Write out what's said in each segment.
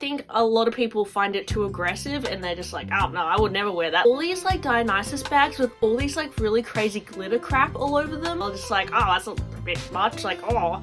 think a lot of people find it too aggressive and they're just like, oh no, I would never wear that. All these like Dionysus bags with all these like really crazy glitter crap all over them, I'm just like, oh, that's a bit much, like, oh.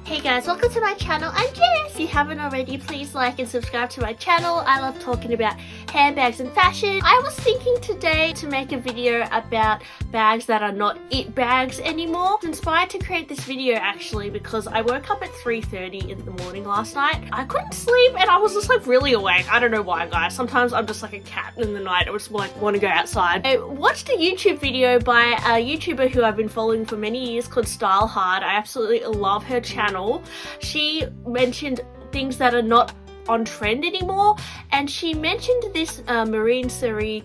Hey guys, welcome to my channel. I'm Jess. If you haven't already, please like and subscribe to my channel. I love talking about handbags and fashion. I was thinking today to make a video about bags that are not it bags anymore. I was inspired to create this video actually because I woke up at 3:30 in the morning last night. I couldn't sleep and I was just like really awake. I don't know why, guys. Sometimes I'm just like a cat in the night. I just like want to go outside. I watched a YouTube video by a YouTuber who I've been following for many years called Style Hard. I absolutely love her channel. She mentioned things that are not on trend anymore, and she mentioned this Marine Cerise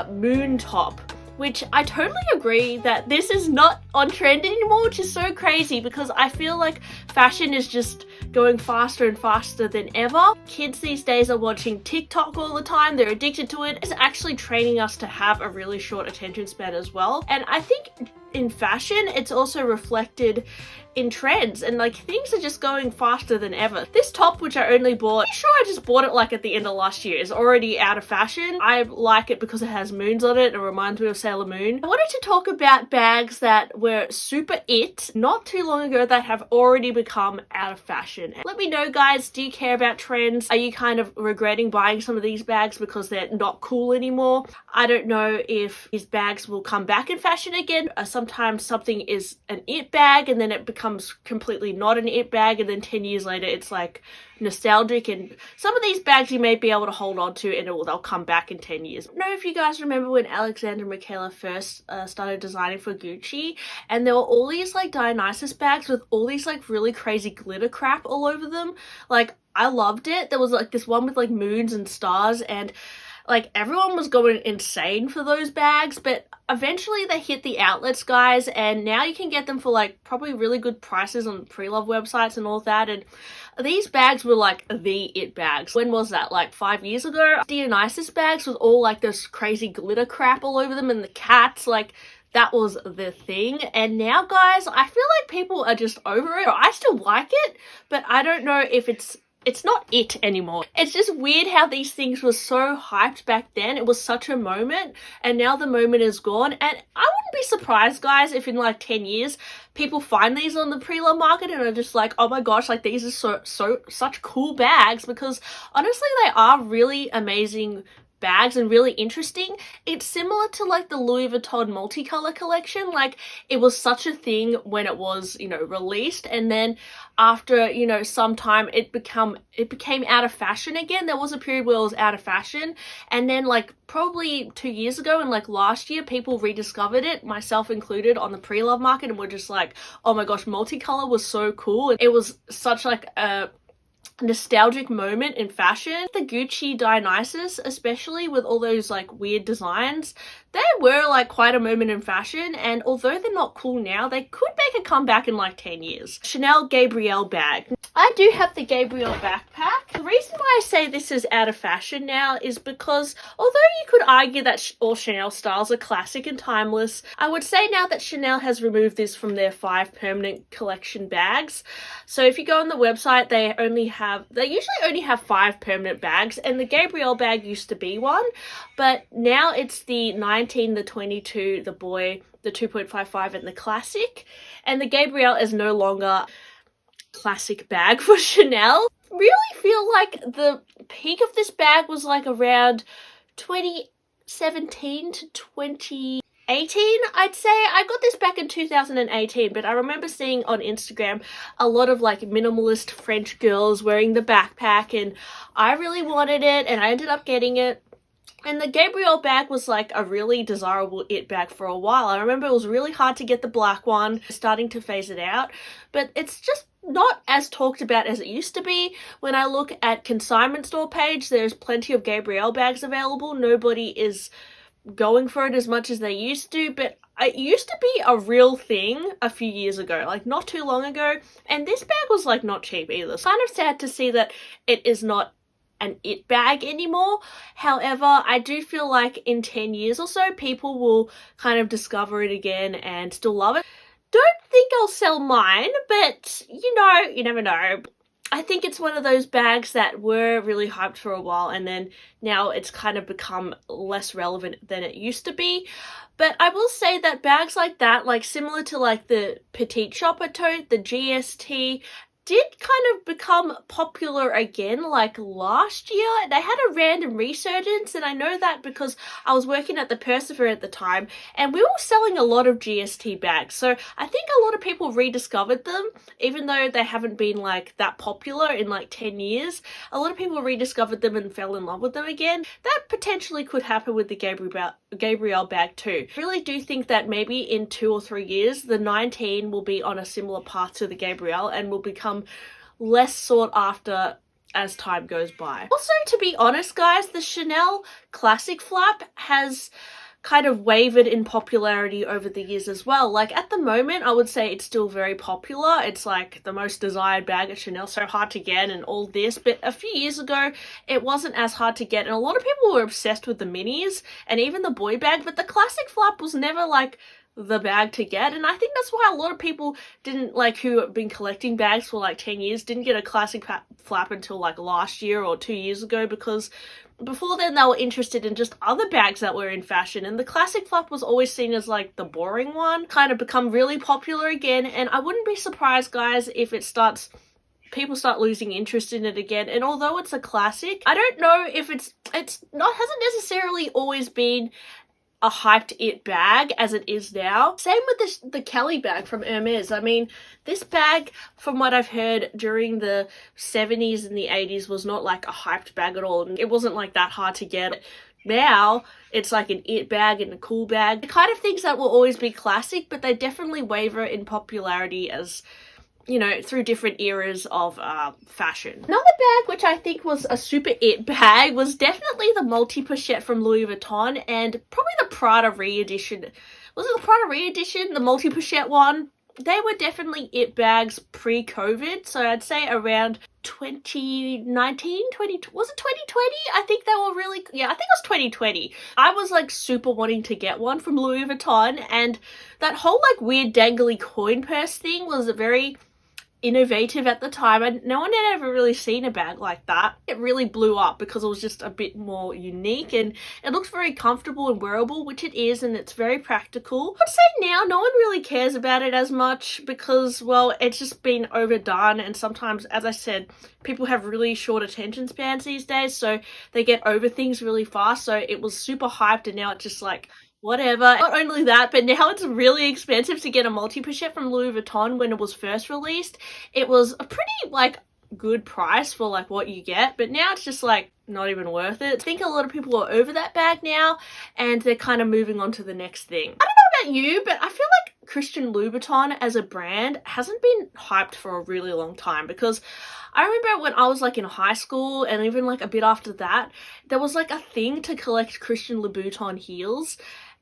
moon top, which I totally agree that this is not on trend anymore, which is so crazy because I feel like fashion is just going faster and faster than ever. Kids these days are watching TikTok all the time. They're addicted to it. It's actually training us to have a really short attention span as well. And I think in fashion, it's also reflected in trends, and like things are just going faster than ever. This top, which I only bought, I'm sure I just bought it like at the end of last year, is already out of fashion. I like it because it has moons on it and it reminds me of Sailor Moon. I wanted to talk about bags that were super it not too long ago that have already become out of fashion. Let me know, guys, do you care about trends? Are you kind of regretting buying some of these bags because they're not cool anymore? I don't know if these bags will come back in fashion again. Sometimes something is an it bag and then it becomes completely not an it bag, and then 10 years later it's like nostalgic, and some of these bags you may be able to hold on to and they'll come back in 10 years. I don't know if you guys remember when Alexander Michaela first started designing for Gucci, and there were all these like Dionysus bags with all these like really crazy glitter crap all over them. Like, I loved it. There was like this one with like moons and stars, and like everyone was going insane for those bags, but eventually they hit the outlets, guys, and now you can get them for like probably really good prices on pre-love websites and all that. And these bags were like the it bags. When was that? Like 5 years ago? Dionysus bags with all like this crazy glitter crap all over them and the cats, like that was the thing. And now, guys, I feel like people are just over it. I still like it, but I don't know if it's not it anymore. It's just weird how these things were so hyped back then. It was such a moment, and now the moment is gone. And I wouldn't be surprised, guys, if in like 10 years people find these on the pre-love market and are just like, oh my gosh, like these are such cool bags, because honestly they are really amazing bags and really interesting. It's similar to like the Louis Vuitton multicolor collection. Like, it was such a thing when it was, you know, released, and then after, you know, some time it became out of fashion again. There was a period where it was out of fashion, and then like probably 2 years ago and like last year people rediscovered it, myself included, on the pre-love market, and were just like, oh my gosh, multicolor was so cool. It was such like a nostalgic moment in fashion. The Gucci Dionysus, especially with all those like weird designs, they were like quite a moment in fashion, and although they're not cool now, they could make a comeback in like 10 years. Chanel Gabrielle bag. I do have the Gabrielle backpack. The reason why I say this is out of fashion now is because although you could argue that all Chanel styles are classic and timeless, I would say now that Chanel has removed this from their 5 permanent collection bags. So if you go on the website, they usually only have 5 permanent bags, and the Gabrielle bag used to be one, but now it's the 19, the 22, the boy, the 2.55, and the classic. And the Gabrielle is no longer classic bag for Chanel. Really feel like the peak of this bag was like around 2017 to 2018, I'd say. I got this back in 2018, but I remember seeing on Instagram a lot of like minimalist French girls wearing the backpack, and I really wanted it, and I ended up getting it. And the Gabrielle bag was like a really desirable it bag for a while. I remember it was really hard to get the black one, starting to phase it out, but it's just not as talked about as it used to be. When I look at consignment store page, there's plenty of Gabrielle bags available. Nobody is going for it as much as they used to, but it used to be a real thing a few years ago, like not too long ago, and this bag was like not cheap either. It's kind of sad to see that it is not an it bag anymore. However, I do feel like in 10 years or so people will kind of discover it again and still love it. Don't think I'll sell mine, but you know, you never know. I think it's one of those bags that were really hyped for a while, and then now it's kind of become less relevant than it used to be. But I will say that bags like that, like similar to like the petite shopper tote, the GST, did kind of become popular again like last year. They had a random resurgence, and I know that because I was working at the Persever at the time and we were selling a lot of GST bags, so I think a lot of people rediscovered them even though they haven't been like that popular in like 10 years. A lot of people rediscovered them and fell in love with them again. That potentially could happen with the Gabrielle bag too. I really do think that maybe in 2 or 3 years the 19 will be on a similar path to the Gabrielle and will become less sought after as time goes by. Also, to be honest guys, the Chanel classic flap has kind of wavered in popularity over the years as well. Like at the moment I would say it's still very popular. It's like the most desired bag at Chanel, so hard to get and all this, but a few years ago it wasn't as hard to get, and a lot of people were obsessed with the minis and even the boy bag, but the classic flap was never like the bag to get. And I think that's why a lot of people didn't like, who have been collecting bags for like 10 years, didn't get a classic flap until like last year or 2 years ago, because before then they were interested in just other bags that were in fashion, and the classic flap was always seen as like the boring one. Kind of become really popular again, and I wouldn't be surprised guys if people start losing interest in it again. And although it's a classic, I don't know if hasn't necessarily always been a hyped it bag as it is now. Same with the Kelly bag from Hermes. I mean, this bag, from what I've heard during the 70s and the 80s, was not like a hyped bag at all, and it wasn't like that hard to get. Now it's like an it bag and a cool bag. The kind of things that will always be classic, but they definitely waver in popularity as, you know, through different eras of fashion. Another bag which I think was a super it bag was definitely the multi-pochette from Louis Vuitton, and probably the Prada re-edition. Was it the Prada re-edition, the multi-pochette one? They were definitely it bags pre-COVID, so I'd say around 2019, was it 2020? I think they were really, yeah, I think it was 2020. I was like super wanting to get one from Louis Vuitton, and that whole like weird dangly coin purse thing was very innovative at the time, and no one had ever really seen a bag like that. It really blew up because it was just a bit more unique, and it looks very comfortable and wearable, which it is, and it's very practical. I'd say now no one really cares about it as much because, well, it's just been overdone, and sometimes, as I said, people have really short attention spans these days, so they get over things really fast. So it was super hyped, and now it's just like, whatever. Not only that, but now it's really expensive to get a multi-pochette from Louis Vuitton. When it was first released, it was a pretty like good price for like what you get, but now it's just like not even worth it. I think a lot of people are over that bag now, and they're kind of moving on to the next thing. I don't know about you, but I feel like Christian Louboutin as a brand hasn't been hyped for a really long time, because I remember when I was like in high school and even like a bit after that, there was like a thing to collect Christian Louboutin heels,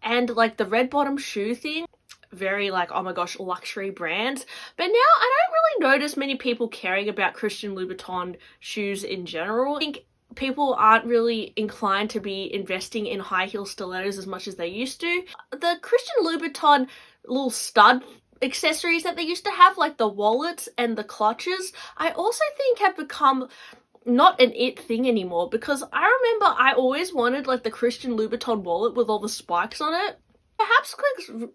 and like the red bottom shoe thing, very like, oh my gosh, luxury brands. But now I don't really notice many people caring about Christian Louboutin shoes in general. I think people aren't really inclined to be investing in high heel stilettos as much as they used to. The Christian Louboutin little stud accessories that they used to have, like the wallets and the clutches, I also think have become not an it thing anymore, because I remember I always wanted like the Christian Louboutin wallet with all the spikes on it. Perhaps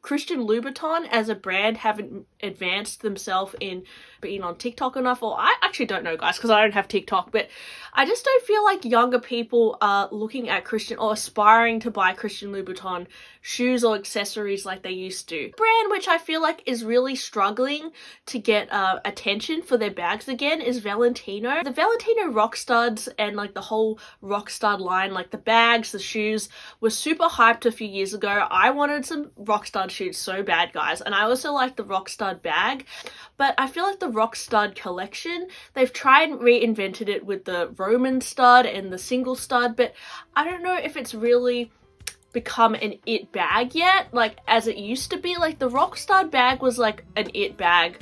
Christian Louboutin as a brand haven't advanced themselves in being on TikTok enough, or I actually don't know guys because I don't have TikTok, but I just don't feel like younger people are looking at Christian or aspiring to buy Christian Louboutin shoes or accessories like they used to. Brand which I feel like is really struggling to get attention for their bags again is Valentino. The Valentino rock studs and like the whole rock stud line, like the bags, the shoes, were super hyped a few years ago. I wanted some rock stud shoes so bad guys, and I also like the rock stud bag, but I feel like the rock stud collection, they've tried and reinvented it with the Roman stud and the single stud, but I don't know if it's really become an it bag yet, like as it used to be. Like the rock stud bag was like an it bag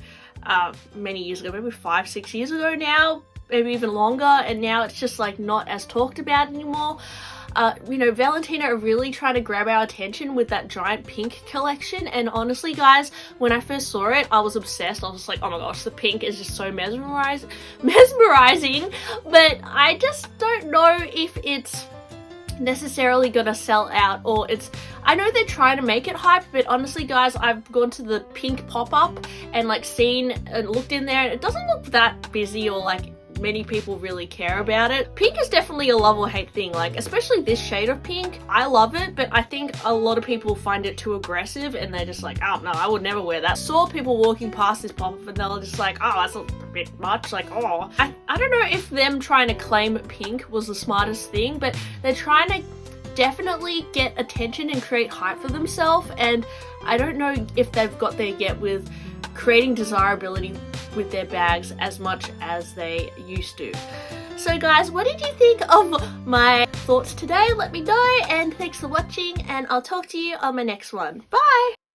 many years ago, maybe 5-6 years ago now, maybe even longer, and now it's just like not as talked about anymore. you know, Valentino are really trying to grab our attention with that giant pink collection, and honestly guys, when I first saw it, I was obsessed. I was just like, oh my gosh, the pink is just so mesmerizing, but I just don't know if it's necessarily gonna sell out, or I know they're trying to make it hype, but honestly guys, I've gone to the pink pop-up and like seen and looked in there, and it doesn't look that busy or like many people really care about it. Pink is definitely a love or hate thing, like especially this shade of pink. I love it, but I think a lot of people find it too aggressive and they're just like, oh no, I would never wear that. Saw people walking past this pop-up and they were just like, oh, that's a bit much, like, oh. I don't know if them trying to claim pink was the smartest thing, but they're trying to definitely get attention and create hype for themselves, and I don't know if they've got there yet with creating desirability with their bags as much as they used to. So guys, what did you think of my thoughts today? Let me know, and thanks for watching, and I'll talk to you on my next one. Bye!